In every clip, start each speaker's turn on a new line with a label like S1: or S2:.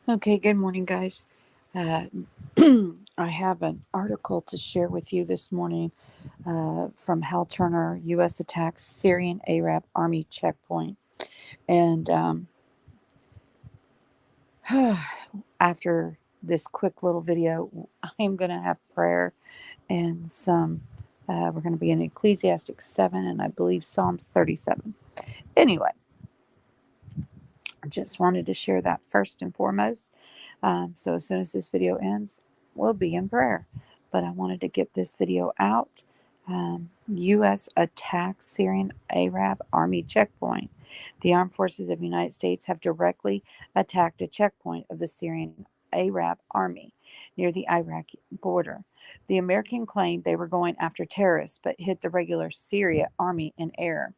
S1: Okay, good morning, guys. Uh, I have an article to share with you this morning from Hal Turner, U.S. attacks Syrian Arab Army checkpoint. And after this quick little video, I'm going to have prayer and some. We're going to be in Ecclesiastes 7 and I believe Psalms 37. Anyway, I just wanted to share that first and foremost. So as soon as this video ends, we'll be in prayer. But I wanted to get this video out. U.S. attacks Syrian Arab Army checkpoint. The armed forces of the United States have directly attacked a checkpoint of the Syrian Arab Army near the Iraqi border. The American claimed they were going after terrorists, but hit the regular Syria army in air.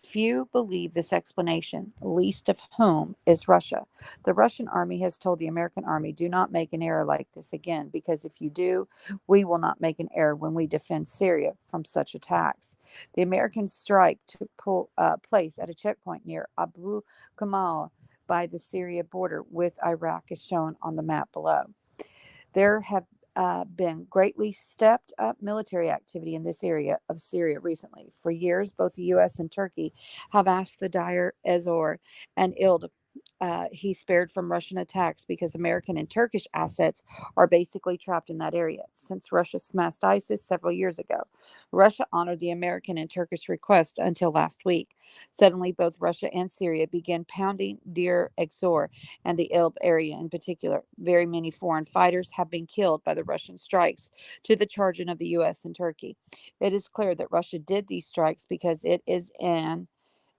S1: Few believe this explanation, least of whom is Russia. The Russian army has told the American army, do not make an error like this again, because if you do, we will not make an error when we defend Syria from such attacks. The American strike took place at a checkpoint near Abu Kamal by the Syria border with Iraq, as shown on the map below. There have been greatly stepped up military activity in this area of Syria recently. For years, both the U.S. and Turkey have asked the Dire Ezor and Ild he spared from Russian attacks because American and Turkish assets are basically trapped in that area. Since Russia smashed ISIS several years ago, Russia honored the American and Turkish request until last week. Suddenly, both Russia and Syria began pounding Deir Exor and the Elbe area in particular. Very many foreign fighters have been killed by the Russian strikes, to the charging of the U.S. and Turkey. It is clear that Russia did these strikes because it is in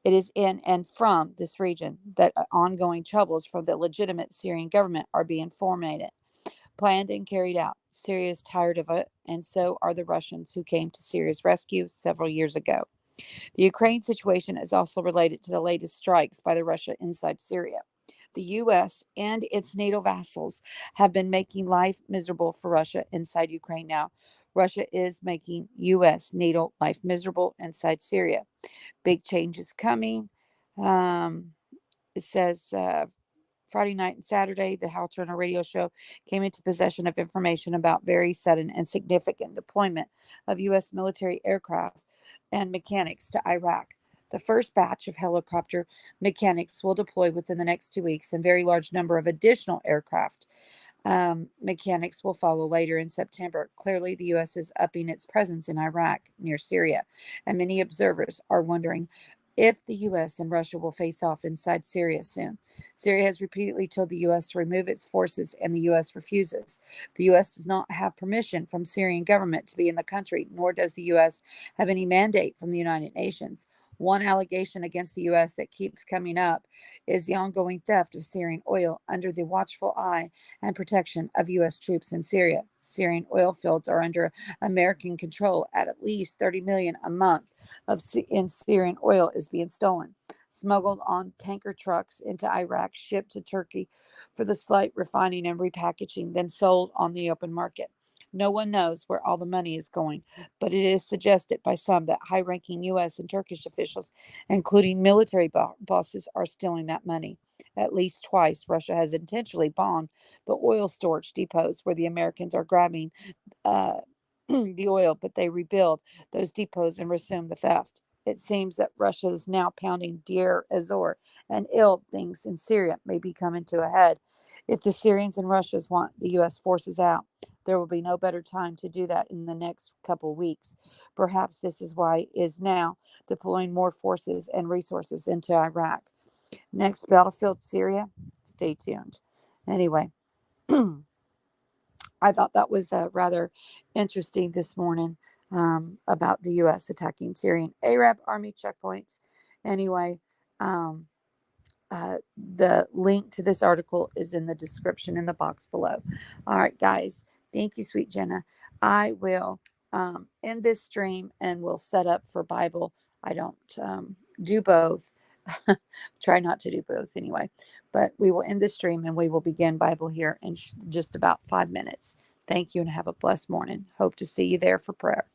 S1: and from this region that ongoing troubles from the legitimate Syrian government are being formatted, planned, and carried out. Syria is tired of it, and so are the Russians who came to Syria's rescue several years ago. The Ukraine situation is also related to the latest strikes by the Russia inside Syria. The U.S. and its NATO vassals have been making life miserable for Russia inside Ukraine now. Russia is making U.S. NATO life miserable inside Syria. Big changes coming. Um, it says Friday night and Saturday, the Hal Turner radio show came into possession of information about very sudden and significant deployment of U.S. military aircraft and mechanics to Iraq. The first batch of helicopter mechanics will deploy within the next 2 weeks, and very large number of additional aircraft mechanics will follow later in September. Clearly, the U.S. is upping its presence in Iraq near Syria, and many observers are wondering if the U.S. and Russia will face off inside Syria soon. Syria has repeatedly told the U.S. to remove its forces, and the U.S. refuses. The U.S. does not have permission from Syrian government to be in the country, nor does the U.S. have any mandate from the United Nations. One allegation against the U.S. that keeps coming up is the ongoing theft of Syrian oil under the watchful eye and protection of U.S. troops in Syria. Syrian oil fields are under American control. At least 30 million a month in Syrian oil is being stolen, smuggled on tanker trucks into Iraq, shipped to Turkey for the slight refining and repackaging, then sold on the open market. No one knows where all the money is going, but it is suggested by some that high ranking U.S. and Turkish officials, including military bosses, are stealing that money. At least twice, Russia has intentionally bombed the oil storage depots where the Americans are grabbing uh, the oil, but they rebuild those depots and resume the theft. It seems that Russia is now pounding Deir Ezor, and ill things in Syria may be coming to a head. If the Syrians and Russians want the U.S. forces out, there will be no better time to do that in the next couple of weeks. Perhaps this is why is now deploying more forces and resources into Iraq. Next battlefield, Syria. Stay tuned. Anyway, I thought that was rather interesting this morning about the U.S. attacking Syrian Arab army checkpoints. Anyway, um, the link to this article is in the description in the box below. All right, guys. Thank you, sweet Jenna. I will end this stream and we'll set up for Bible. I don't do both. Try not to do both anyway. But we will end the stream and we will begin Bible here in just about 5 minutes. Thank you and have a blessed morning. Hope to see you there for prayer.